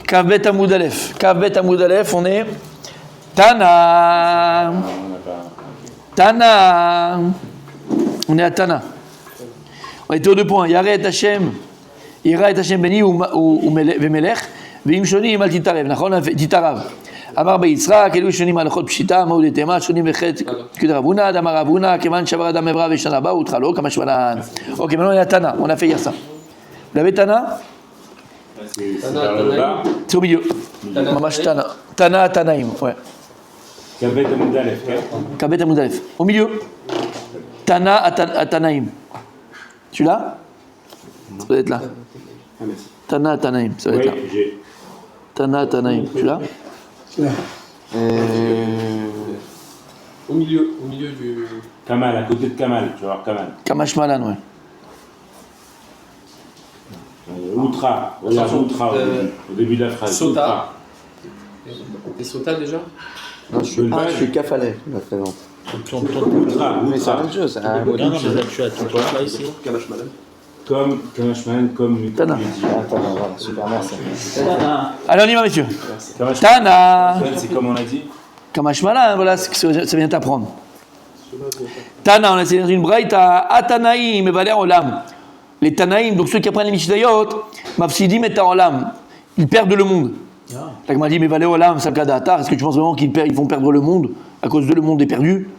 Kavbet Amoud Aleph. Kavbet Amoud Aleph, on est Tana. Tana. On est à Tana. On était aux 2 points. Yara et Hashem. Yara et Hashem Beni ou Vemelech. Veim Shonim al Titarev. Nachon Titarav. Amar Beyitzrak, Elu Shonim Alchot Pshita, Maud et Tema, Shonim Bechet Kudravuna, Damaravuna, Keman Shavar Adam Evra Veshanaba, Utralo, Kamashwalan. Ok, maintenant on est à Tana. On a fait hier ça. Vous l'avez Tana? C'est au milieu. Mamash Tana. Tana Tanaim, ouais. Kabet Amoud Aleph. Kabet Amoud Aleph. Au milieu. Tana Tanaim. Celui-là? Ça doit être là. Tana Tanaim, ça doit être là. Tana Tanaim. Celui-là? Au milieu du... Kamal, à côté de Kamal, tu vas voir Kamal. Kamashmalan, ouais. Outra, regarde Outra au début de la phrase. Sota. Et Sota déjà? Non, je suis Kafaleh, je me présente. Outra, Mais c'est la même chose. Non, mais là, tu as tout point là ici. Comme Kamashman, comme Tana. Attends, voilà, super, merci. Allez, on y va, messieurs. Kamashman, Tana. c'est comme on a dit. Kamashmalan, voilà ce que ça vient t'apprendre. Tana, on a essayé dans une braïta. Atanaïm, et Valer Olam. Les Tanaïm, donc ceux qui apprennent les Mishnayot, Mafsidim et Olam, ils perdent le monde. Là, m'a dit, mais Valer Olam, c'est le cas d'Atar. Est-ce que tu penses vraiment qu'ils vont perdre le monde à cause de le monde est perdu?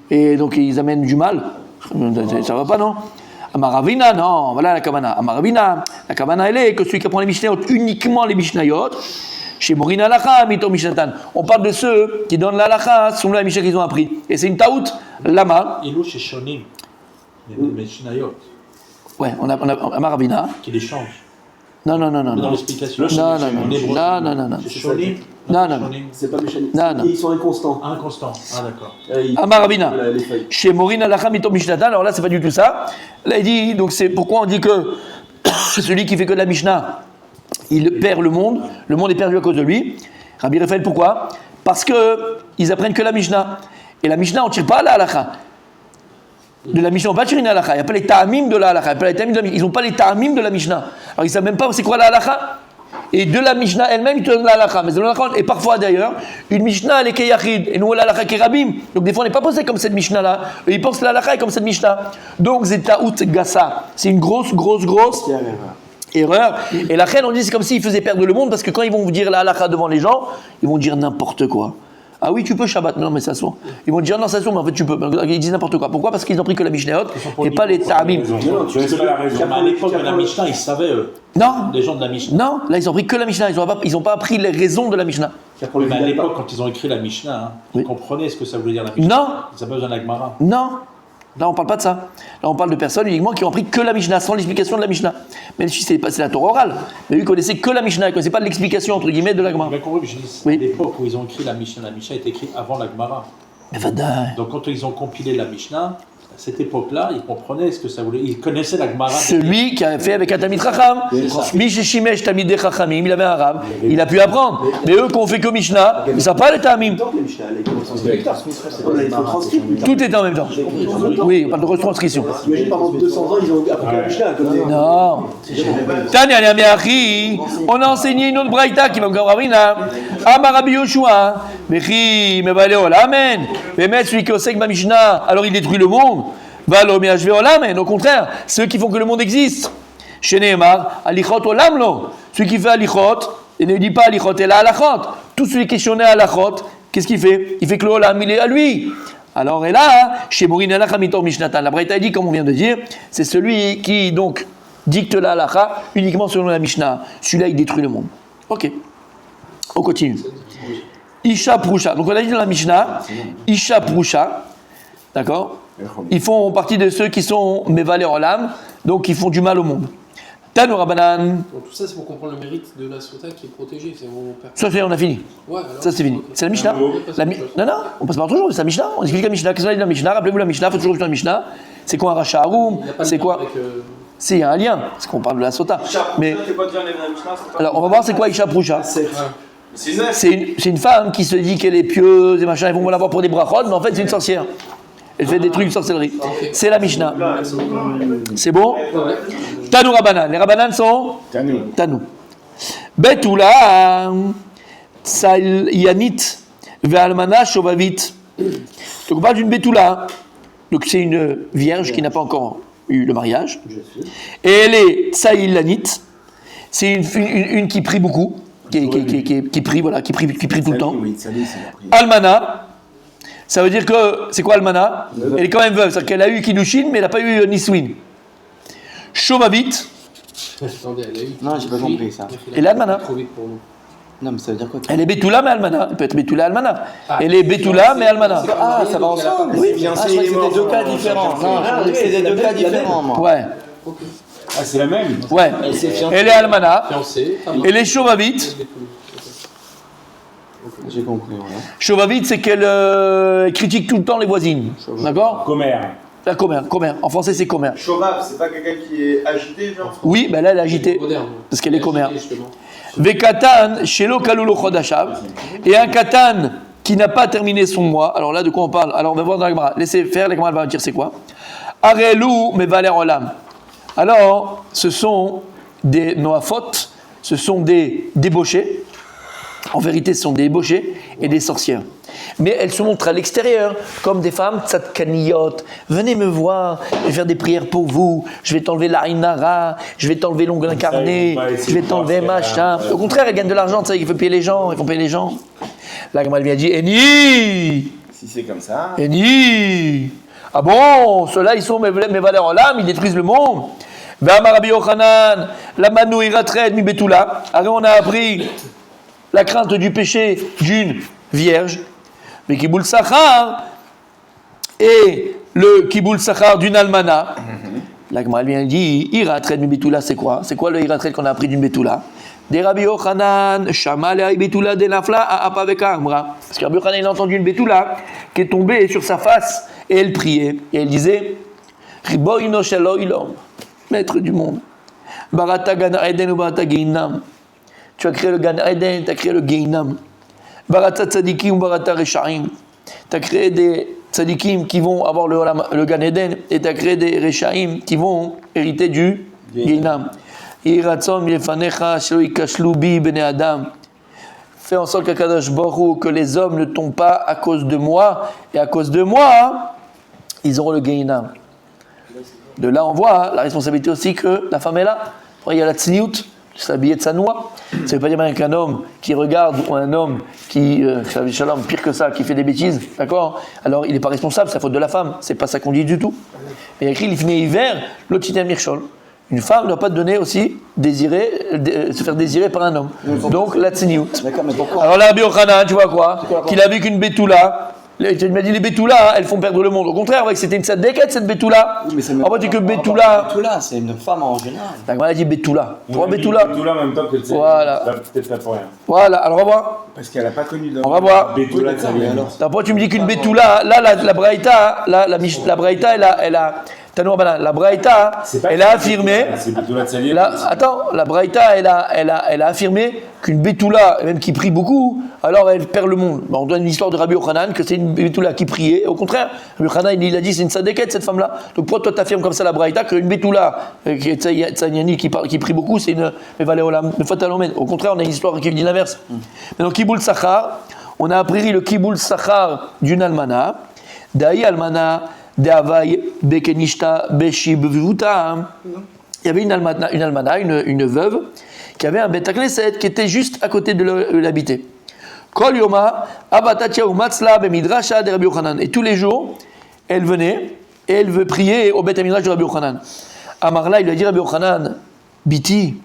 Et donc ils amènent du mal? Ça va pas, non? Amaravina, non, voilà la Kavana. Amaravina, la Kavana, elle est que celui qui apprend les Mishnayot, uniquement les Mishnayot, chez Morin Alacha, Mito Mishnatan. On parle de ceux qui donnent l'Alacha selon la Mishnah qu'ils ont appris. Et c'est une taout, lama. Et nous, chez Shonim, les Mishnayot, Ouais, on a Amaravina. qui les changent. Non. Dans l'explication. Non. Chez Shonim. Non. C'est pas méchant. Non. Ils sont inconstants. Inconstant. Ah, d'accord. Amaravina. Les feuilles. Chez Morin Alacha, Mito Mishnatan. Alors là, c'est pas du tout ça. Là, il dit, donc c'est pourquoi on dit que celui qui fait que de la Mishnah, il perd le monde est perdu à cause de lui. Rabbi Raphaël, pourquoi? Parce qu'ils apprennent que la Mishnah. Et la Mishnah, on ne tire pas la halakha. De la Mishnah, on va tirer une halakha. Il n'y a pas les ta'amim de la halakha. Ils n'ont pas les ta'amim de la Mishnah. Alors ils ne savent même pas c'est quoi la halakha. Et de la Mishnah elle-même, ils te donnent la halakha. Mais et parfois d'ailleurs, une Mishnah, elle est keyachid. Et nous, la halakha est rabim. Donc des fois, on n'est pas posé comme cette Mishnah-là. Et ils pensent que la halakha est comme cette Mishnah. Donc, c'est ta'out gassa. C'est une grosse erreur. Et la reine, on dit c'est comme s'ils faisaient perdre le monde parce que quand ils vont vous dire la halakha devant les gens, ils vont dire n'importe quoi. Ah oui, tu peux Shabbat, non mais ça soit. Ils vont dire non, ça soit, mais en fait tu peux. Ils disent n'importe quoi. Pourquoi? Parce qu'ils n'ont pris que la Mishnayot et pas les Ta'amim. Tu as la raison. Mais à l'époque de la Mishnah, ils savaient, eux. Non. Les gens de la Mishnah. Non, là ils ont pris que la Mishnah. Ils n'ont pas appris les raisons de la Mishnah. Mais à l'époque, quand ils ont écrit la Mishnah, ils comprenaient ce que ça voulait dire la Mishnah. Non. Ils n'avaient pas besoin de la Gemara. Non. Là, on ne parle pas de ça. Là, on parle de personnes uniquement qui ont appris que la Mishnah, sans l'explication de la Mishnah. Même si c'est la Torah orale. Mais eux, ils connaissaient que la Mishnah, ils ne connaissaient pas l'explication, entre guillemets, de la Gemara. J'ai bien compris, je dis, Oui. à l'époque où ils ont écrit la Mishnah est écrite avant la Gemara. Mais vadaï. Donc quand ils ont compilé la Mishnah, à cette époque-là, ils comprenaient ce que ça voulait. Ils connaissaient la Gemara. Celui qui a fait avec un Tamid Chacham, Mishishimesh Tamid Chachamim, il avait un arabe, il a pu apprendre. Mais eux qui ont fait que Mishnah, ils ne savent pas les Tamim. Tout est en même temps. Oui, on parle de retranscription. Imagine pendant 200 ans, ils ont appris la Mishnah comme des. Non. Tania Liamiachi, on a enseigné une autre braïta qui va me dire Ravina. Amar Rabbi Yoshua, Mechi, Mevaleo, Amen. Mais mettre celui qui est ma Mishnah, alors il détruit le monde. Valo, Miachve, Amen. Au contraire, ceux qui font que le monde existe. Chez Nehemar, Alichot, Olamlo. Celui qui fait Alichot, et ne dit pas Alichot, et là Alachot. Tout celui qui est questionné à Alachot, qu'est-ce qu'il fait? Il fait que le Olam, il est à lui. Alors, et là, chez Morin Alachamitor Mishnatan, la braïta dit, comme on vient de dire, c'est celui qui, donc, dicte la halacha uniquement selon la Mishnah. Celui-là, il détruit le monde. Ok. On continue. Isha Prusha. Donc on a dit dans la Mishnah, Isha Prusha. D'accord? Ils font partie de ceux qui sont Mevalé Olam, donc qui font du mal au monde. Tanu Rabbanan. Donc tout ça, c'est pour comprendre le mérite de la Sota qui est protégée. Ça, on a fini. Ouais, alors, ça, c'est fini. Okay. C'est la Mishnah. Non, on passe par toujours. C'est la Mishnah. On explique la Mishnah. Qu'est-ce qu'on a dit dans la Mishnah? Rappelez-vous la Mishnah. Il faut toujours expliquer la Mishnah. C'est quoi un Racha Haroum? C'est quoi? Si, il y a un lien. Parce qu'on parle de la Sota. Mais. Alors, on va voir c'est quoi Isha Prusha. C'est une femme qui se dit qu'elle est pieuse et machin. Ils vont la voir pour des brachot, mais en fait, c'est une sorcière. Elle fait des trucs de sorcellerie. C'est la Mishnah. C'est bon? Tanu Rabbanan. Les Rabbanan sont Tanu. Betula, Yanit, Ve'almana, Shovavit. Donc on parle d'une Betula. Donc c'est une vierge qui n'a pas encore eu le mariage. Et elle est Tsaïlanit. C'est une qui prie beaucoup, qui prie, voilà, qui prie tout le temps. Almana, ça veut dire que, c'est quoi Almana? Elle est quand même veuve, c'est-à-dire qu'elle a eu Kiddushin, mais elle n'a pas eu Niswin. Shovavit, Attendez, elle a eu. Non, j'ai pas compris ça. et l'Almana. Trop vite pour nous. Non, mais ça veut dire quoi? Elle est Betula, mais Almana. Elle peut être Betula, Almana. Elle est Betula, mais Almana. Ah, ça va ensemble. Oui, Ah, je croyais que c'était deux cas différents. Non, je croyais que c'était deux cas différents, moi. Ouais, Ah, c'est la même. ouais. Elle s'est fiancée. Elle est Almana. Fiancée, Elle est Shovavit. J'ai compris, voilà. Shovavit, c'est qu'elle critique tout le temps les voisines. D'accord? Commère. La commère. En français, c'est commère. Chauvab, c'est pas quelqu'un qui est agité, genre? Oui, ben là, elle est agitée. Moderne. Parce qu'elle est commère. Justement. Vekatan, shelo kalulo chodashav. Et un katan qui n'a pas terminé son mois. Alors là, de quoi on parle? Alors on va voir dans la Gemara. Laissez faire, la Gemara va dire c'est quoi. Arelu mevaler olam. Alors, ce sont des noafot, ce sont des débauchés. En vérité, ce sont des débauchés et des sorcières. Mais elles se montrent à l'extérieur comme des femmes tzadkaniyot. Venez me voir, je vais faire des prières pour vous, je vais t'enlever la inara, je vais t'enlever l'ongle incarné, je vais t'enlever machin. Au contraire, elles gagnent de l'argent, tu sais, il faut payer les gens, ils font payer les gens. La Gemara lui a dit, Eni, Si c'est comme ça. Eni. Ah bon, ceux-là, ils sont mes valeurs en l'âme, ils détruisent le monde. Ve'amar Rabbi Yochanan, la manu iratred mi betula. Alors on a appris la crainte du péché d'une vierge. Mais Kiboul Sachar et le Kiboul Sachar d'une almana. La Gemara vient dit Iratred mi betula, c'est quoi? C'est quoi le Iratred qu'on a appris d'une betula? Des Rabbi Yochanan, Shamal et betula de nafla à apaveka amra. Parce que Rabbi Yochanan il a entendu une betula qui est tombée sur sa face et elle priait. Et elle disait Riboino shelo ilom, maître du monde. Barata Gan Eden ou Barata Geinam. Tu as créé le Gan Eden, tu as créé le Geinam. Barata tzadikim, barata reshaim. Tu as créé des tzadikim qui vont avoir le Gan Eden et tu as créé des reshaim qui vont hériter du Geinam. Iratzom yefanecha shelo ikashlu bi bnei adam. Fais en sorte qu'Akadosh Baruch Hu, que les hommes ne tombent pas à cause de moi, et à cause de moi, ils auront le Geinam. De là, on voit la responsabilité aussi que la femme est là. Il y a la tzniout, s'habiller de sa noix. Ça ne veut pas dire même qu'un homme qui regarde ou un homme qui, shalom, pire que ça, qui fait des bêtises, d'accord? Alors il n'est pas responsable, c'est la faute de la femme. C'est pas ça qu'on dit du tout. Mais il y a écrit l'ifné hiver, l'otiten mirchol. Une femme ne doit pas donner aussi se faire désirer par un homme. Donc la tzniout. D'accord, mais pourquoi? Alors là, Rabbi Yochanan, tu vois quoi? Qu'il a vu qu'une bétoula. Tu m'as dit les bétoulas, elles font perdre le monde. Au contraire, ouais, c'était une tzadéket cette bétoula. Oui, mais c'est En fait, tu que bétoula. Bétoula, c'est une femme en général. La Gemara a dit bétoula. Tu vois On a dit bétoula? Bétoula en même temps que le Voilà. peut-être pas pour rien. Voilà, alors on va voir. Parce qu'elle a pas connu d'homme. On va voir. Bétoula, ça vient. alors. Pourquoi tu me dis qu'une bétoula, là, la Braïta, la Braïta, elle a Tanoua Banan, la Braïta, elle a affirmé. C'est Bétoula de Salier. Attends, la Braïta, elle a affirmé qu'une bétoula, même qui prie beaucoup, alors elle perd le monde. Bon, on donne une histoire de Rabbi Yochanan, que c'est une bétoula qui priait. Au contraire, Rabbi Yochanan, il a dit c'est une sadéquette cette femme-là. Donc pourquoi toi t'affirmes comme ça la Braïta qu'une bétoula, qui est Tsanyani, qui prie beaucoup, c'est une Mevaléolam, une Fatalomène. Au contraire, on a une histoire qui dit l'inverse. Maintenant, Kiboul Sachar, on a appris le Kiboul Sachar d'une almana, Daï almana. Il y avait une almana, une veuve, qui avait un Beth Knesset qui était juste à côté de l'habité. Et tous les jours, elle venait et elle veut prier au Beth Midrash de Rabbi Yochanan. Amarla, il lui a dit Rabbi Yochanan, Biti,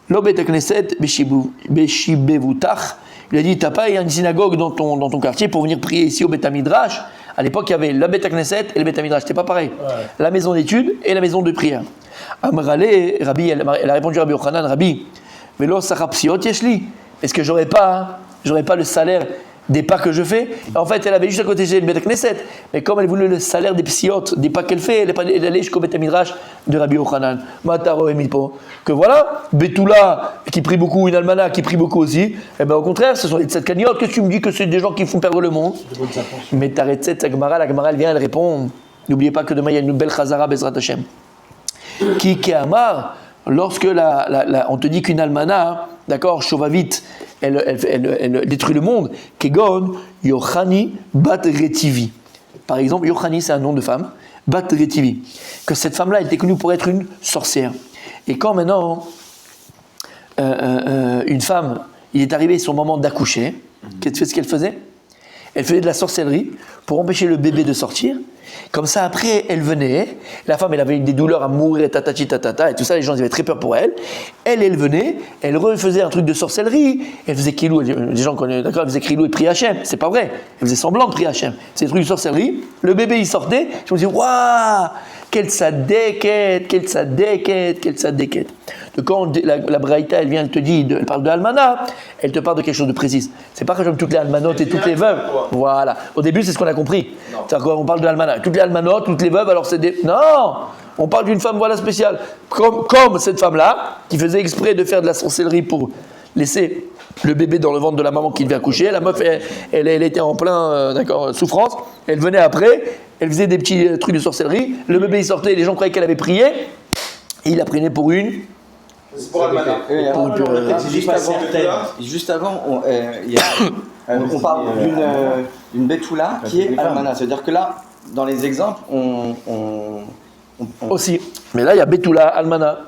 lo Beth Knesset beshibevutach. Il a dit, t'as pas une synagogue dans ton quartier pour venir prier ici au Beth Midrash? À l'époque, il y avait la Beth Knesset et le Beth Midrash. C'était pas pareil. Ouais. La maison d'études et la maison de prière. Amrale, Rabbi, elle a répondu à Rabbi Yochanan, Rabbi, Velo sarapsiot yeshli. Est-ce que j'aurais pas le salaire des pas que je fais? En fait, elle avait juste à côté de Beth Knesset. Mais comme elle voulait le salaire des psiotes, des pas qu'elle fait, elle allait jusqu'au Beth Midrash de Rabbi Yochanan. Mataro et Mipo. Que voilà, Betula qui prie beaucoup, une almana qui prie beaucoup aussi. Eh bien au contraire, ce sont les tzadkaniyot que tu me dis que c'est des gens qui font perdre le monde. Mais t'arrêtes cette la Gemara elle vient, elle répond. N'oubliez pas que demain il y a une belle chazara Bezrat Hashem. Qui Amar, lorsque on te dit qu'une almana, d'accord, Shovavit, elle détruit le monde, Kegon, Yochani Bat Retivi. Par exemple, Yochani, c'est un nom de femme, Bat Retivi. Que cette femme-là, elle était connue pour être une sorcière. Et quand maintenant, une femme, il est arrivé son moment d'accoucher, qu'est-ce qu'elle faisait? Elle faisait de la sorcellerie pour empêcher le bébé de sortir. Comme ça, après, elle venait. La femme, elle avait des douleurs à mourir, tatati, tatata, et tout ça. Les gens ils avaient très peur pour elle. Elle venait, elle refaisait un truc de sorcellerie. Elle faisait Kilou. Les gens connaissent, d'accord, elle faisait Kilou et prier Hachem. C'est pas vrai. Elle faisait semblant de prier Hachem. C'est des trucs de sorcellerie. Le bébé, il sortait. Je me dis, waouh, quelle sadéquette, quelle sadéquette, quelle sadéquette. De quand la Braïta, elle vient, elle te dit, elle parle de Almana, elle te parle de quelque chose de précis. C'est pas comme toutes les Almanotes et toutes les veuves. Voilà. Au début, c'est ce qu'on a compris. C'est-à-dire qu'on parle de Almana. Toutes les Almanotes, toutes les veuves, alors c'est des. Non! On parle d'une femme, voilà, spéciale. Comme cette femme-là, qui faisait exprès de faire de la sorcellerie pour laisser le bébé dans le ventre de la maman qui devait accoucher. La meuf, elle était en plein souffrance. Elle venait après, elle faisait des petits trucs de sorcellerie. Le bébé, il sortait, les gens croyaient qu'elle avait prié. Et il la prenait pour une. C'est pour Almana. Juste avant, on parle d'une Betula qui est Almana. C'est-à-dire que là, dans les exemples, on Aussi. Mais là, il y a Betula, Almana.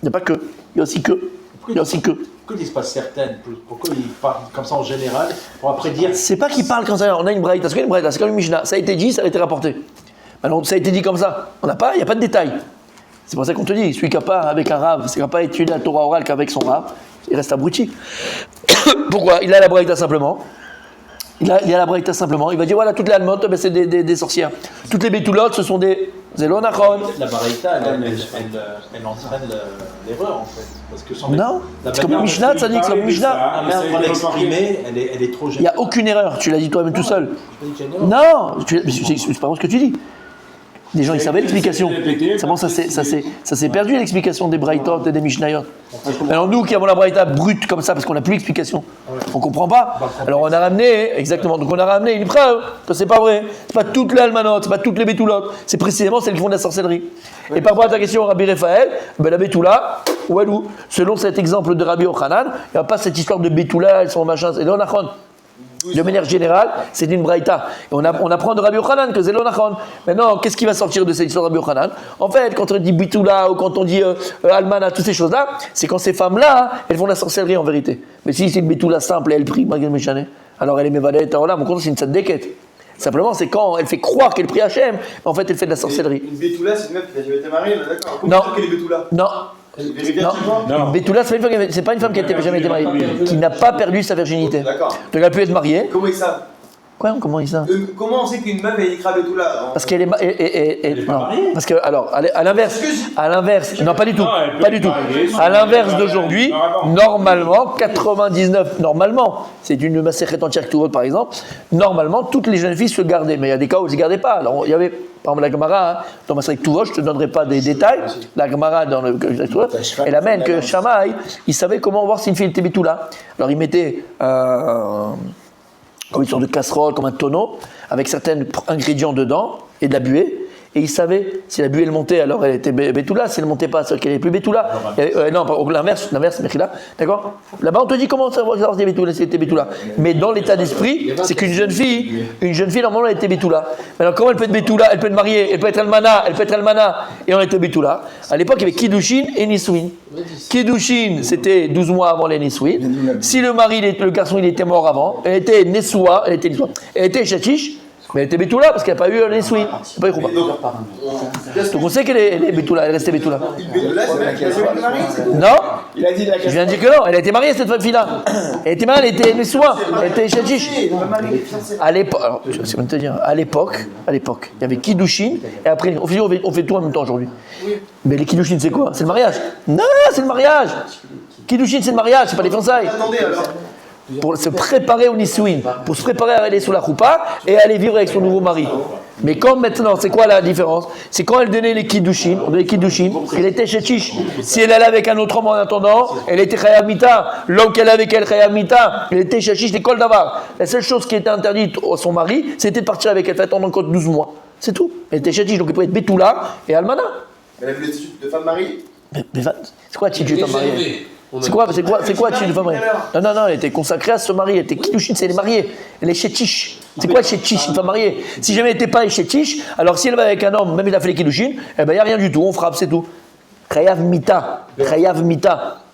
Il n'y a pas que. Il y a aussi que. Il y a aussi que. Pourquoi ils disent pas certaines? Pourquoi ils parlent comme ça en général? Pour après dire. C'est pas qu'ils parlent comme ça. On a une braïta. C'est quoi une braïta? C'est comme une Mishnah. Ça a été dit, ça a été rapporté. Alors, ça a été dit comme ça. Il n'y a pas de détails. C'est pour ça qu'on te dit, celui qui n'a pas avec un rave, c'est qui n'a pas étudié la Torah orale qu'avec son rave, il reste abruti. Pourquoi? Il a la braïta simplement. Il a la braïta simplement. Il va dire voilà, toutes les almotes, ben, c'est des sorcières. Toutes les bétoulotes, ce sont des zélonachon. La baraïta, elle entraîne l'erreur en fait. Parce que son Non, c'est comme une Mishnah, ça dit que c'est comme une Mishnah. La mère pour l'exprimer, elle est trop Il n'y a aucune erreur, tu l'as dit toi-même tout seul. Non, c'est pas bon ce que tu dis. Les gens, ils savaient l'explication. Ça s'est perdu l'explication des Braïtot et des Mishnayot. Alors nous qui avons la Braïta brute comme ça, parce qu'on n'a plus l'explication, on ne comprend pas. Alors on a ramené, exactement, donc on a ramené une preuve que c'est pas vrai. C'est pas toutes les Almanotes, c'est pas toutes les Bétoulotes, c'est précisément celles qui font de la sorcellerie. Et par rapport à ta question, Rabbi Raphaël, ben la Bétoula, où elle ou selon cet exemple de Rabbi Ochanan, il n'y a pas cette histoire de Bétoula, elles sont machin, c'est l'onachon. De manière générale, c'est une braïta. Et on apprend de Rabbi Yochanan que c'est l'onachon. Maintenant, qu'est-ce qui va sortir de cette histoire de Rabbi Yochanan? En fait, quand on dit bitula ou quand on dit almana, toutes ces choses-là, c'est quand ces femmes-là, elles font la sorcellerie en vérité. Mais si c'est une bitula simple et elle prie, alors elle est mévadette, alors là, mon compte, c'est une tzadéket. Simplement, c'est quand elle fait croire qu'elle prie Hachem, en fait, elle fait de la sorcellerie. Une bétoula, c'est une meuf qui a jamais été mariée, là, d'accord? Non. Qu'elle est bétoula? Non. Non. Bétoula, c'est pas une femme qui n'a jamais été mariée, qui n'a pas perdu sa virginité. D'accord. Donc elle a pu être mariée. Comment ils savent? Quoi? Comment ils savent? Comment on sait qu'une meuf est Ikra bétoula? Parce qu'elle est non. Parce que alors à l'inverse, non pas du tout, pas du tout. À l'inverse d'aujourd'hui, normalement 99 normalement, c'est une Masechet entière Ktuvot par exemple, normalement toutes les jeunes filles se gardaient, mais il y a des cas où elles ne se gardaient pas. Alors il y avait par exemple la Gemara dans Masechet Ktuvot, je te donnerai pas des détails, la Gemara dans le Ktuvot, elle amène que Shammai, il savait comment voir si une fille était bétoula. Alors il mettait comme une sorte de casserole, comme un tonneau, avec certains ingrédients dedans et de la buée. Et il savait, si la buée elle montait, alors elle était bétoula, si elle ne montait pas, c'est qu'elle n'est plus bétoula. Non, l'inverse, Mechila, d'accord? Là-bas, on te dit comment savoir si elle était bétoula. Mais dans l'état d'esprit, c'est qu'une jeune fille, normalement, elle était bétoula. Alors, comment elle peut être bétoula? Elle peut être mariée, elle peut être almana, et on était bétoula. À l'époque, il y avait Kiddushin et Nisouin. Kiddushin, c'était 12 mois avant les Nisouin. Si le garçon, il était mort avant, elle était Nessoua, elle était Chachish. Mais elle était bétoula parce qu'elle n'a pas eu les souris. C'est pas les roupas. Donc on sait qu'elle est bétoula, elle restait bétoula. Non, je viens de dire que non, elle a été mariée cette fille-là. Elle était mariée, elle était nessoua, elle était chachiche. À l'époque, je sais même te dire, à l'époque, il y avait Kiddushin et après, on fait tout en même temps aujourd'hui. Mais les Kiddushin, c'est quoi? C'est le mariage. Non, c'est le mariage. Kiddushin, c'est le mariage, c'est pas les fiançailles. Attendez alors. Pour se préparer au Nisouin, pour se préparer à aller sous la choupa et aller vivre avec son nouveau mari. Mais comme maintenant, c'est quoi la différence? C'est quand elle donnait les Kiddushin, elle était chéchiche. Si elle allait avec un autre homme en attendant, elle était Chayav Mita. L'homme qu'elle avait avec elle, Chayav Mita, elle était chéchiche, c'était Kol Davar. La seule chose qui était interdite à son mari, c'était de partir avec elle, fait attendre encore 12 mois. C'est tout. Elle était chéchiche, donc elle pouvait être Bétoula et Almana. Elle avait le statut de femme mariée? C'est quoi Tchitch une femme mariée? Réservé. C'est quoi Tchitch une femme mariée? Non, elle était consacrée à se marier. Elle était Kiddushin, c'est les mariés. Elle est Chetich. C'est quoi Chetich, une femme mariée? Si jamais elle n'était pas Chetich, alors si elle va avec un homme, même il a fait les Kiddushin, eh ben il n'y a rien du tout, on frappe, c'est tout. Chayav Mita.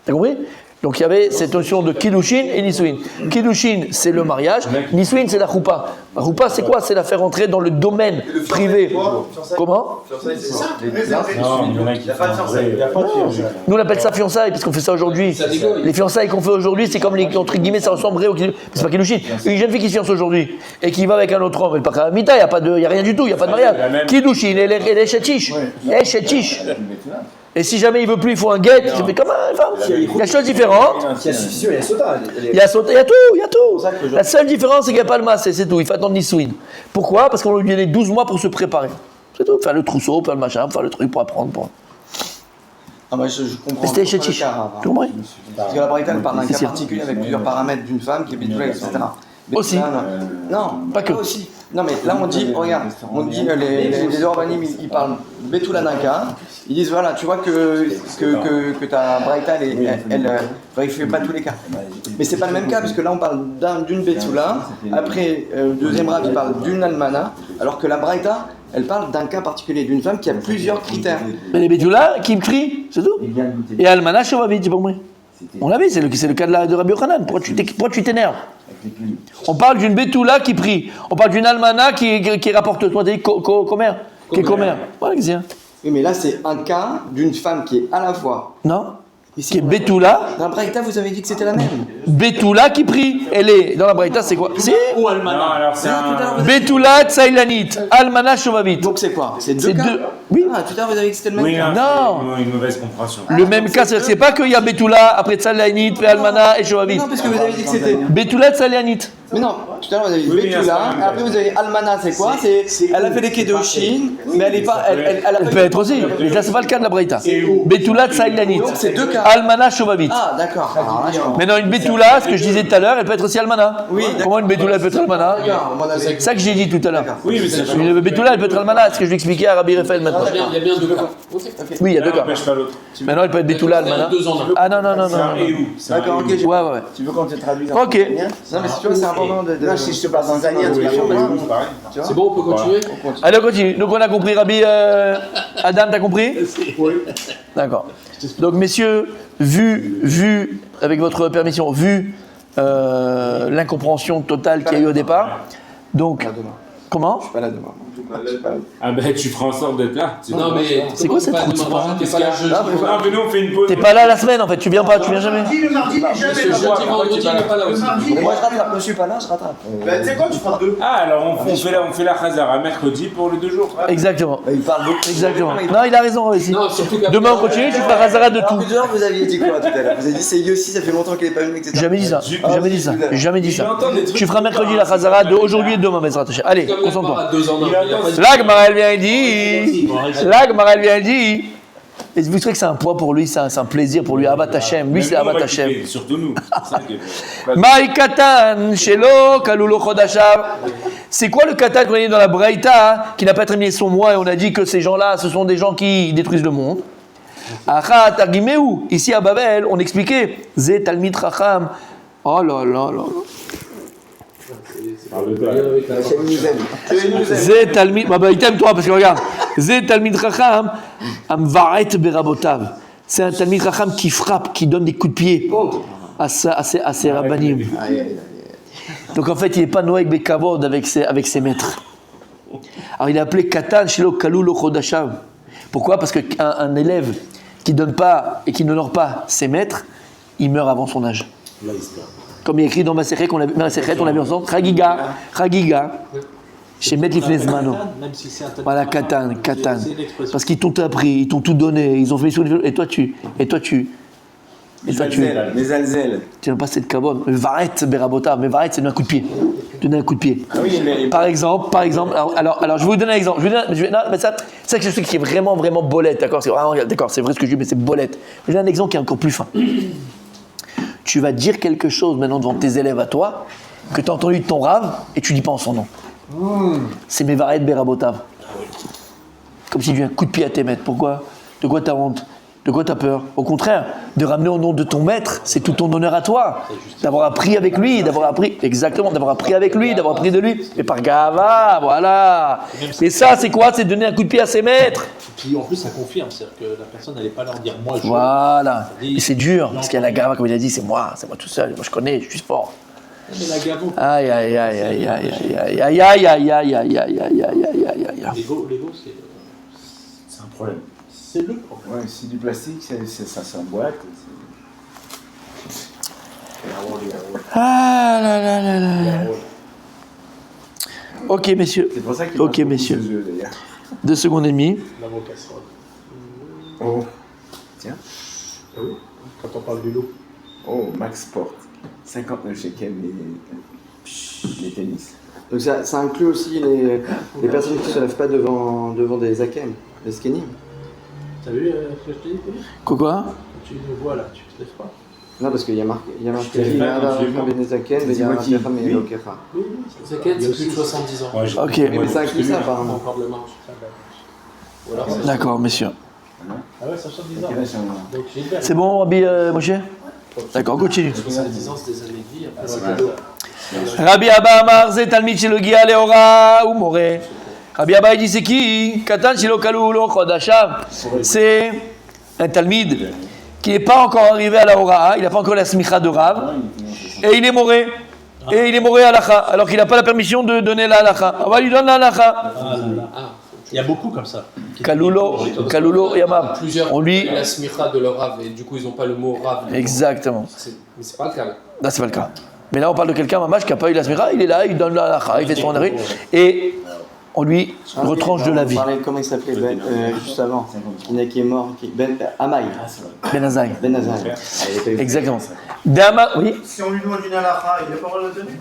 T'as compris? Donc il y avait cette notion de Kiddushin et Nisuin. Kiddushin, c'est le mariage. Nisuin, c'est la choupa. La choupa, c'est quoi? C'est la faire entrer dans le domaine privé. Comment? Fiançailles, c'est ça. Réservé. Non, il y en a qui Il n'y a pas de fiançailles. Il n'y a pas de fiançailles. Nous on appelle ça fiançailles parce qu'on fait ça aujourd'hui. Ça dégoûte. Les fiançailles qu'on fait aujourd'hui, c'est comme les entre guillemets, ça ressemblerait au Kiddushin. Mais c'est pas Kiddushin. Une jeune fille qui se fiance aujourd'hui et qui va avec un autre homme, elle part à Mita, il n'y a rien du tout, il n'y a pas de mariage. Kiddushin, elle est Chetich. Elle est Chetich. Et si jamais il veut plus, il faut un guet. Je fais comme un femme. Il y a des choses différentes. Il y a Suffisio, il y a Sota. Il y a tout. La seule différence, c'est qu'il n'y a pas le massé, c'est tout. Il faut attendre Nisuin. Pourquoi? Parce qu'on lui donnait 12 mois pour se préparer. C'est tout. Faire le trousseau, faire le machin, faire le truc pour apprendre. Ah bah je comprends. C'était chez Tish. Tu comprends? Parce que la Braïta, elle parle d'un cas C'est particulier avec plusieurs paramètres d'une femme qui est Betula, etc. Aussi. Non, Pas que. Aussi. Non mais là on dit, regarde, on dit les deux rabbinim, ils parlent Betula d'un cas. Ils disent voilà, tu vois que ta Braïta, il fait pas tous les cas. Mais c'est pas le même cas parce que là on parle d'une Betula. Après, deuxième rab, il parle d'une Almana, alors que la Braïta, elle parle d'un cas particulier, d'une femme qui a plusieurs critères. Mais les Betula qui me crient, c'est tout. Et Almana Shovavit, tu pas compris? On l'a vu, c'est le cas de Rabbi Yochanan. Pourquoi tu t'énerves? On parle d'une Betula qui prie. On parle d'une Almana qui rapporte. Toi, t'as dit commère. Qui est commère. Voilà, qu'est-ce qu'il y a? Oui, mais là c'est un cas d'une femme qui est à la fois. Non? Qui est Betula. Dans la Braïta, vous avez dit que c'était la même. Betula qui prie. Elle est dans la Braïta, c'est quoi? Si. Ou Almana. Non, alors c'est un. Betula Tsailanit. Almana Shovavit. Donc c'est quoi? C'est deux C'est cas. deux. Oui. Ah, tout à l'heure vous avez dit que c'était le même Oui, cas. Non. c'est une mauvaise compréhension. Le même cas, c'est pas qu'il y a Betula, après Tsailanit, puis Almana et Shovavit. Non, parce que vous avez dit que c'était. Betula Tsailanit. Mais non, tout à l'heure vous avez dit Oui, mais Betula, c'est pas la même et après vous avez Almana, c'est quoi? Elle a fait les Kedoshin, mais elle est pas. Elle a Elle pas peut être aussi. Mais là, c'est pas le cas de la Braïta. Betula Tsailanit. Donc c'est deux cas. Almana Shovavit. Ah, d'accord. Alors là, je comprends. Maintenant, une Betula, ce que je disais tout à l'heure, elle peut être aussi Almana. Oui, d'accord. Comment une Betula elle peut être Almana? D'accord, mon avis. C'est ça que j'ai dit tout à l'heure. Oui, mais c'est Une Betula, elle peut être Almana, ce que je vais expliquer à Rabbi Raphaël maintenant. Il y a bien deux cas. Ok. Oui, il y a deux l'un cas. n'empêche pas l'autre. Maintenant, elle peut être Betula, Almana. Deux ans. Ah non, non, non, C'est un non. et où? C'est un D'accord, et ok, où. j'ai- Ouais. Tu veux qu'on te traduise Ok. Non, mais si tu vois, c'est important de. Là, si je te parle tanzanien, tu vas Oui, comprendre. c'est pareil. C'est bon, on peut continuer? Allez, on continue. Donc, on a compris, Rabbi Adam, t'as compris? Oui. D'accord. Donc, messieurs, vu, avec votre permission, vu l'incompréhension totale qu'il y a eu au départ, donc, comment? Pas là demain. Ah ben tu feras en sorte d'être là. Non, mais. C'est quoi cette comment on route, fait demain? pas T'es pas là jeudi. Ah mais nous on fait une pause. T'es pas là la semaine, en fait, tu viens pas, tu viens jamais. Le mardi, il est jamais Monsieur là. jeudi, vendredi, il n'est pas là aussi. Moi je rattrape, je suis pas là, je rattrape. Bah, tu sais quoi, tu feras deux. Ah alors on fait la Khazara mercredi pour les 2 jours. Exactement. Il parle beaucoup. Exactement. Non, il a raison, ici. Non, surtout qu'après. Demain, on continue, tu feras Hazara de Alors tout. que tout à l'heure, vous aviez dit quoi tout à l'heure? Vous avez dit c'est Yossi, ça fait longtemps qu'il est pas venu, etc. J'ai jamais dit ça. J'ai jamais dit ça. J'ai jamais dit ça. J'entends des trucs. Tu feras mercredi la Hazara de aujourd'hui et demain, Bezrat Hashem. Allez, Comme il y a concentre-toi. pas 2 ans, non, il y a pas de- Là, Gmara, elle vient dit. Là, Gmara, elle vient dit. Et vous trouvez que c'est un poids pour lui, c'est un plaisir pour lui. Abat Hashem. Lui, c'est Abat Hashem. Surtout nous. C'est ça qui est bon. Maï katan, shelo, kalulo chodashav. C'est quoi le katan qu'on a dit dans la Braïta, qui n'a pas terminé son mois, et on a dit que ces gens-là, ce sont des gens qui détruisent le monde. Achat argimeu. Ici à Babel, on expliquait. Zé talmid chacham. Oh là là là. Zé talmid. Bah, il t'aime toi, parce que regarde. Zé talmid chacham. Amvaret berabotav. C'est un talmid chacham qui frappe, qui donne des coups de pied à ses rabbanim. Donc en fait, il n'est pas noé avec Bekavod avec ses maîtres. Alors il est appelé Katan Shilo Kalou Lo Chodashav. Pourquoi? Parce qu'un élève qui ne donne pas et qui n'honore pas ses maîtres, il meurt avant son âge. Comme il est écrit dans Masechet, on l'a vu ensemble, Chagiga, chez Met Lifnei Zmano. Même si c'est un tel- Voilà, Katan. C'est l'expression. Parce qu'ils t'ont appris, ils t'ont tout donné, ils ont fait et toi tu Les alzels. tu n'as pas cette kavod. Mais varet berabota, mais varet c'est donner un coup de pied. Donner un coup de pied. Ah oui, mais. Par exemple, alors je vais vous donner un exemple. Non, mais ça, c'est quelque chose qui est vraiment bolette, d'accord? D'accord, c'est vrai ce que je dis, mais c'est bolette. Je vais donner un exemple qui est encore plus fin. Tu vas dire quelque chose maintenant devant tes élèves à toi, que tu as entendu de ton rave, et tu dis pas en son nom. C'est mes varet berabotav. Comme si tu dis un coup de pied à tes maîtres. Pourquoi? De quoi t'as honte? De quoi tu as peur? Au contraire, de ramener au nom de ton maître, c'est tout ton honneur à toi. D'avoir appris avec lui, d'avoir appris avec lui, d'avoir appris de lui. Et par gava, voilà. Et ça, c'est quoi? C'est donner un coup de pied à ses maîtres. Et puis en plus, ça confirme, c'est-à-dire que la personne n'allait pas leur dire moi je. Voilà. Et c'est dur, parce qu'il y a la gava, comme il a dit, c'est moi tout seul. Moi, je connais, je suis fort. Mais la gavo. Aïe, aïe, aïe, aïe, aïe, aïe, aïe, aïe, aïe, aïe, aïe, aïe, aïe, aïe, aïe, aïe. L'ego, C'est un problème. c'est le problème. Ouais, c'est du plastique, ça s'emboîte. Ah là là là là. Ok, messieurs. C'est pour ça qu'il Ok, passe beaucoup messieurs. ce jeu, d'ailleurs. 2 secondes et demie. L'avocat casserole. Oh. Tiens. Ah oui, quand on parle du lot. Oh, Max Sport. 59 shekels les tennis. Donc ça inclut aussi les personnes qui ne se lèvent pas devant des akem, des skenim. T'as vu ce que je t'ai dit, Tony? Quoi? Quand tu le vois là, tu te lèves pas. Non, parce qu'il y a marqué te lèves pas quand tu es mort. Oui, C'est quel? C'est plus de 70 ans. Ouais, Ok. Mais ça inclut ça apparemment. Encore de marche. Ou alors c'est D'accord, messieurs. Ah ouais, ça change 10 ans. Quel âge on a Donc Gilbert. C'est bon, Rabbi Moshe? D'accord, continue. 70 ans, c'est des années de vie. Après, c'est Ouais. cadeau. Rabbi Abba Amar, c'est Talmid Shelo Gia Leora ou Moré. Rabbi Abba, il dit c'est qui? Katan Shelo Kalou Lo Chodashav. C'est un Talmid qui n'est pas encore arrivé à la Hora, il n'a pas encore la smicha de Rav, et il est Moré. Et il est Moré à l'Acha, alors qu'il n'a pas la permission de donner la Halacha. On va lui donner la Halacha. Ah, il y a beaucoup comme ça. Kaloulo Yamam. Plusieurs On lui. la smicha de leur rave, et du coup, ils n'ont pas le mot rave. Exactement. Mais c'est pas le cas. Là. Là, c'est pas le cas. Mais là, on parle de quelqu'un, Mamash, qui n'a pas eu la smicha, il est là, il donne la Halacha, il fait son arrêt, et on lui retranche de la vie. Comment il s'appelait juste avant? Il y en a qui est mort. Amaï. Ben Azaï. Ben Azar. Exactement. Dama, oui. Si on lui demande une halakha, il n'a pas le droit de le donner.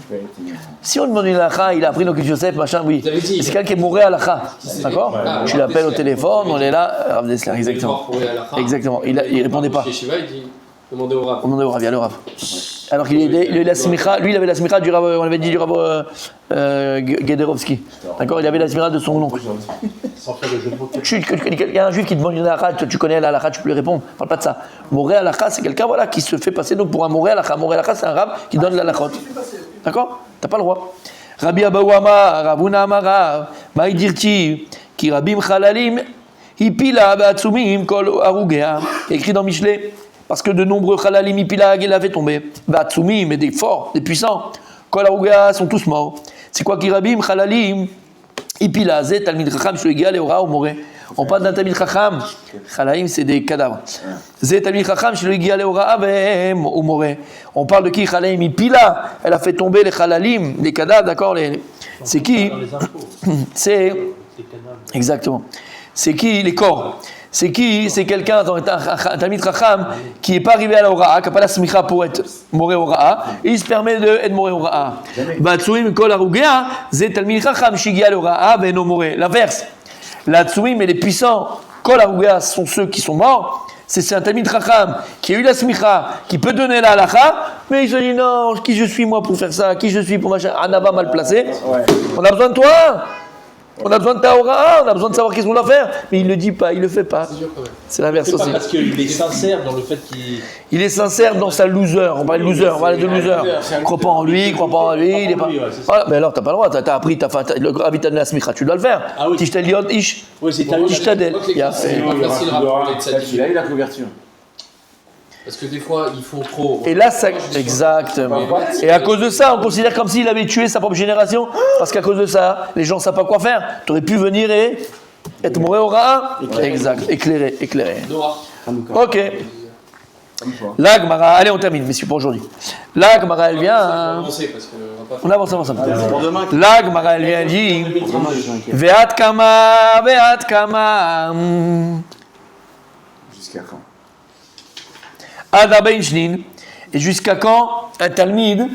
Si on demande une halakha, il a appris donc Joseph, machin, oui. Vous avez dit, Mais c'est quelqu'un qui est mouru à halakha. D'accord? Ah, Tu l'appelles au téléphone, on est là, Rav Dessler, exactement. Exactement. Il répondait pas. Chez Shiva, il dit demandez au rave. On demandait au Rav, il y a le Rav. Alors qu'il a eu la smicha, lui il avait la smicha du Rav, on avait dit du Rav Gederovski. D'accord? Il avait la smicha de son oncle. Sans faire de jeu de mots. Il y a un juif qui demande une halakha, tu connais la halakha, tu peux lui répondre. Parle pas de ça. Moré halakha, c'est quelqu'un voilà, qui se fait passer donc pour un moré halakha. Moré halakha, c'est un Rav qui donne la halakha. D'accord? T'as pas le droit. Rabbi Abaou Amar, Ravuna Amarav, Maïdirti, Ki Rabim Chalalim, Hipila Batsumim Kol Arugea. Écrit dans Michelet. Parce que de nombreux Chalalim Hipila, il a fait tomber. Batsumim, mais des forts, des puissants. Kol Arugea sont tous morts. C'est quoi Ki Rabim Chalalim? Hipila, Zé, Talmid Chacham, Shuegia, Leora ou Moré. On parle d'un Talmid Chacham. Chalaim, c'est des cadavres. Zé, Talmid Chacham, Shuegia, Leora ou Moré. On parle de qui? Chalaim Hipila. Elle a fait tomber les Chalalim, les cadavres, d'accord? C'est qui? Dans les infos. C'est. Les cadavres. Exactement. C'est qui? Les corps. C'est qui? C'est quelqu'un, un Talmid Chacham, qui n'est pas arrivé à la Hora'a, qui n'a pas la smicha pour être moré Hora'a, et il se permet d'être moré Hora'a. Batsuim kol arugea, zé Talmid Chacham, shigia le Hora'a, veno moré. L'inverse. La Tsuim et les puissants, kol arugea, sont ceux qui sont morts. C'est un Talmid Chacham qui a eu la smicha, qui peut donner la halacha, mais il se dit non, qui je suis moi pour faire ça? Qui je suis pour machin? Anava mal placé. On a besoin de toi. On a besoin de ta aura, on a besoin de savoir qu'est-ce qu'on doit faire, mais il ne le dit pas, il ne le fait pas. C'est l'inverse C'est pas aussi. parce qu'il est sincère dans le fait qu'il. Il est sincère dans sa loser, on parle de loser, on parle de loser. Il ne croit pas en lui, il ne croit pas en lui, il est pas. Voilà, mais alors tu n'as pas le droit, tu as appris, le gravitan de la smicha, tu dois le faire. Ah oui. Tishteliot ish, Oui, c'est un tishtadel. C'est pas facile à rappeler de sa Il a eu la couverture. Parce que des fois, ils font trop. Et là, ça. Exactement. Et à cause de ça, on considère comme s'il avait tué sa propre génération, parce qu'à cause de ça, les gens ne savent pas quoi faire. Tu aurais pu venir et être moré au Ra'a. Exact, éclairé. Noir. Ok. La Gemara, allez on termine, messieurs, pour aujourd'hui. La Gemara, elle On vient. va avancer parce qu'on va pas On avance. Pour demain, La Gemara, elle vient dit demain, je suis inquiet. Ve'at kama. Jusqu'à quand? Ad Arbaïn Shnin. Et jusqu'à quand un Talmid,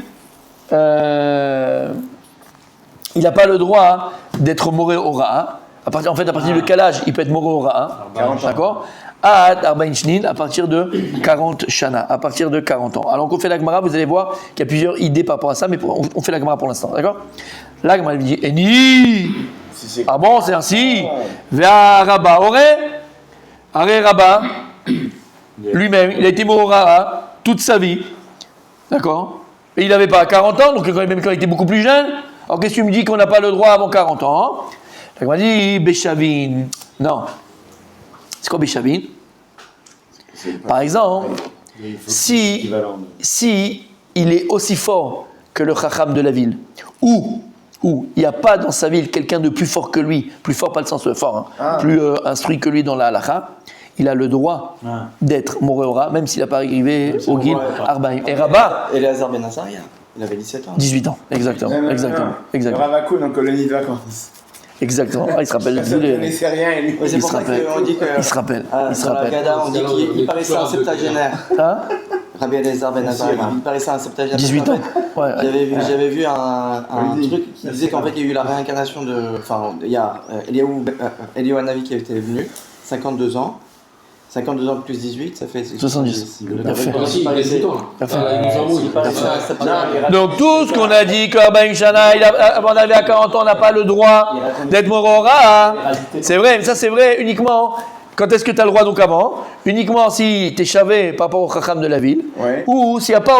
il n'a pas le droit d'être moré au Ra'a. À partir de quel âge il peut être moré au Ra'a? 40 ans. D'accord? Ad Arbaïn Shnin, à partir de 40 Shana, à partir de 40 ans. Alors, quand on fait la Gemara, vous allez voir qu'il y a plusieurs idées par rapport à ça, mais on fait la Gemara pour l'instant, d'accord? La Gemara lui dit Eni. Ah bon, c'est ainsi. Vea Rabba Ore. Are Rabba. lui-même, il a été Morora toute sa vie. D'accord? Et il n'avait pas 40 ans, donc même quand il était beaucoup plus jeune. Alors qu'est-ce que tu me dis qu'on n'a pas le droit avant 40 ans? Il m'a dit Béchavin. Non. C'est quoi Béchavin? Par exemple, si il est aussi fort que le Chacham de la ville, ou il n'y a pas dans sa ville quelqu'un de plus fort que lui, plus fort pas le sens fort, plus instruit que lui dans la halakha, il a le droit d'être Moréora, même s'il n'a pas arrivé au Gil Arbaïm. Et Rabat, Eliezer Ben Azaria, il avait 17 ans. 18 ans, exactement. Le Ravakoun en colonie de vacances. Exactement. Ah, il se rappelle. Personne ne connaissait rien et lui. Ouais, c'est Il pour se ça rappelle. qu'on dit que. Il se rappelle. Il se Dans la rappelle. Gada, on dit qu'il paraissait un septagénaire. Hein? Rabbi Eliezer Ben Azaria, il paraissait un septagénaire. 18 ans. Ouais. J'avais vu un truc qui disait qu'en fait il y a eu la réincarnation de. Enfin, il y a Eliyahu Hanavi qui était venu, 52 ans. 52 ans plus 18, ça fait 70. Le fait. Il a 18 ans. Il a fait. Il nous embrouille. Il paraissait un septagénaire. Donc tout ce qu'on a dit que Arbaïm Shana, avant d'arriver à 40 ans, on n'a pas le droit d'être Morora. C'est vrai, mais ça c'est vrai uniquement. Quand est-ce que tu as le droit donc avant? Uniquement si tu es chavé par rapport au Chacham de la ville, ou s'il n'y a pas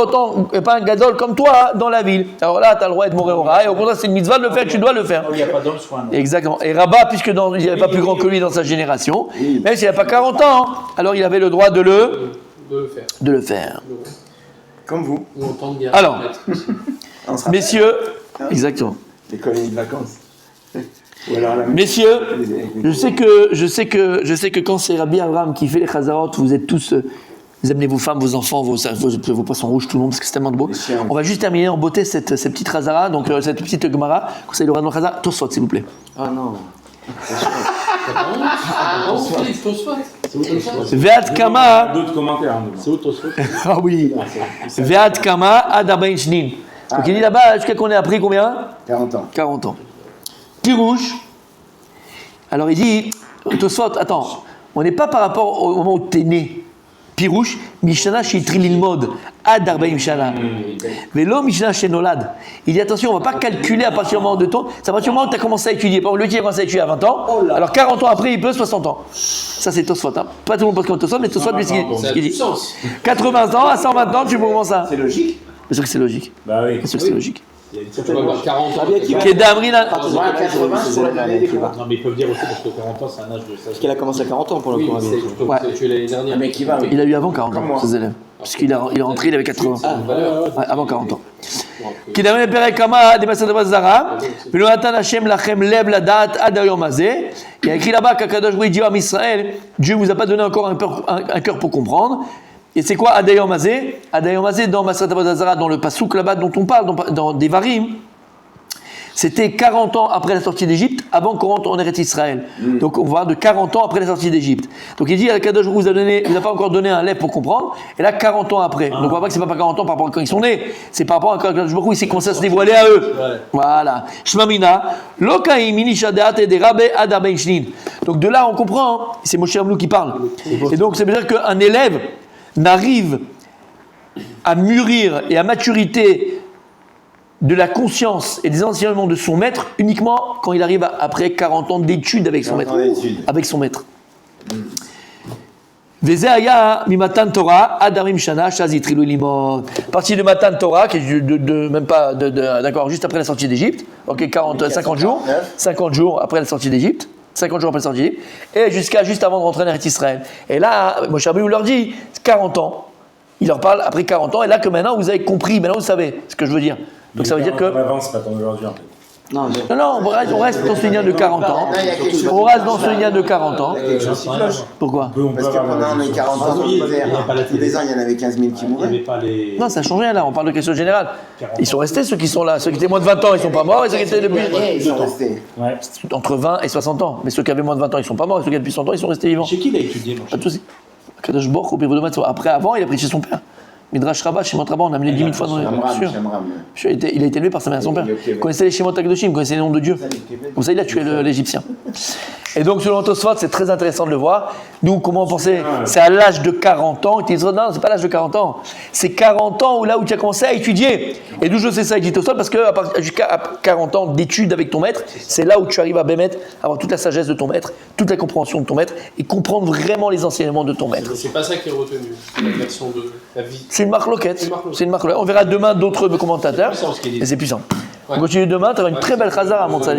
pas un gadol comme toi dans la ville. Alors là, tu as le droit d'être Moréora, et au contraire, c'est une mitzvah de le faire, tu dois le faire. Il n'y a pas d'homme soin. Exactement. Et Rabat, puisque il n'y avait pas plus grand que lui dans sa génération, même s'il n'a pas 40 ans, alors il avait le droit de le faire. Comme vous. Ou en temps de guerre. Alors, On se rappelle. messieurs, exactement. Les colonies de vacances. Ou alors la Messieurs, je sais que quand c'est Rabbi Abraham qui fait les chazarot, vous êtes tous, vous amenez vos femmes, vos enfants, vos poissons rouges, tout le monde, parce que c'est tellement de beau. On va juste terminer en beauté cette petite chazara, donc cette petite gemara, conseil de Radon Chazar, Tosfot, s'il vous plaît. Ah non. Ve'at kama, D'autres commentaires. C'est où Tosfot? ah oui, Ve'at kama ad 40 shnin. Donc il dit là-bas, jusqu'à qu'on ait appris combien? 40 ans. 40 ans. Pirouche. Alors il dit, Tosfot, attends, on n'est pas par rapport au moment où tu es né. Pirouche, Mishana chez Trililmod, Ad 40 Shana. Vélo Mishana chez Nolad. Il dit attention, on ne va pas calculer à partir du moment de ton. C'est à partir du moment où tu as commencé à étudier. Par exemple, lui qui a commencé à étudier à 20 ans, alors 40 ans après, il peut 60 ans. Ça, c'est Tosfot. Hein. Pas tout le monde pense comme Tosfot, mais Tosfot, lui, c'est ce qu'il dit. 80 ans à 120 ans, tu peux comment ça? C'est logique. Bien sûr que c'est logique. Bah oui. Bien sûr que c'est logique. Tu peux avoir 40 ans. Kedamrina. Moi, à 80, c'est l'année des Non, mais ils peuvent dire aussi parce que 40 ans, c'est un âge de Parce qu'il a commencé à 40 ans pour le Oui, coup. mais c'est Ouais. tu es l'année dernière. Mais qui va, oui. Il a eu avant 40 Comme ans, moi. ses élèves. Puisqu'il est rentré, il avait 80. Ouais, avant 40 ans. Bon, Kedamrina Perekama, des Massad Bazara. Puis le Natan Hashem Lachem Lev la date Adayom Azé. Il y a écrit là-bas qu'Akadosh Baruch dit à Israël, Dieu vous a pas donné encore un cœur pour comprendre. Et c'est quoi Adayom Azé? Adayom Azé dans Massad Bazara, dans le Passouk là-bas dont on parle, dans Devarim. C'était 40 ans après la sortie d'Égypte, avant qu'on rentre en Eretz Israël. Donc on va de 40 ans après la sortie d'Égypte. Donc il dit, Akadosh vous a pas encore donné un lèvre pour comprendre, et là 40 ans après. Donc on voit pas que c'est pas 40 ans par rapport à quand ils sont nés, c'est par rapport à quand Akadosh il s'est commencé à se dévoiler à eux. Voilà. Shmamina, Lokaim Inishadat et des Rabbe Adaben Shnin. Donc de là on comprend, c'est Moshe Amlou qui parle. Et donc ça veut dire qu'un élève n'arrive à mûrir et à maturité de la conscience et des enseignements de son maître uniquement quand il arrive après 40 ans d'études avec son maître. Avec son maître. Vezeaya mi Matan Torah Adarim Shana Shazitrilu Limon. Partie de Matan Torah qui est même pas d'accord juste après la sortie d'Égypte. OK, 50 jours. 50 jours après la sortie d'Égypte. 50 jours après la sortie d'Égypte et jusqu'à juste avant de rentrer en Eretz Israël. Et là, Moshe Rabbeinu leur dit 40 ans. Il leur parle après 40 ans et là que maintenant vous avez compris, maintenant vous savez ce que je veux dire. Donc ça veut dire que Avant, c'est pas comme aujourd'hui en fait. Non, on reste dans ce lien de 40 ans. On reste dans ce lien de 40 ans. Quelque chose qui cloche. Pourquoi? Parce que pendant les 40 ans d'hiver, tous les ans, il y en avait 15 000 qui Il n'y avait mouraient. pas les. Non, ça change rien là, on parle de question générale. Ils sont restés ceux qui sont là. Ceux qui étaient moins de 20 ans, ils sont pas morts. Et ceux qui étaient depuis Ils sont restés. entre 20 et 60 ans. Mais ceux qui avaient moins de 20 ans, ils sont pas morts. Et ceux qui avaient plus de 100 ans, ils sont restés vivants. Chez qui il a étudié, mon Pas de souci. Kadosh Baruch Hu, après, avant, il a pris chez son père. Midrash Rabbah, Shemot Rabbah, on a amené 10 000 fois dans les sûr. Il a été élevé par sa mère et son père. Il connaissait les Shemot HaKadoshim, il connaissait les noms de Dieu. Comme ça, il a tué l'Égyptien. Et donc, selon Tosfot, c'est très intéressant de le voir. Nous, comment on pensait? C'est à l'âge de 40 ans. Il dit, non, c'est pas l'âge de 40 ans. C'est 40 ans où tu as commencé à étudier. Et d'où je sais ça, il dit Tosfot, parce que jusqu'à 40 ans d'études avec ton maître, c'est là où tu arrives à bémettre, avoir toute la sagesse de ton maître, toute la compréhension de ton maître, et comprendre vraiment les enseignements de ton maître. C'est pas ça qui est retenu, c'est la version de la vie. C'est une marloquette. C'est une marloquette. On verra demain d'autres commentateurs. Mais c'est puissant. On continue demain, tu auras une très belle chazara à Montsadik.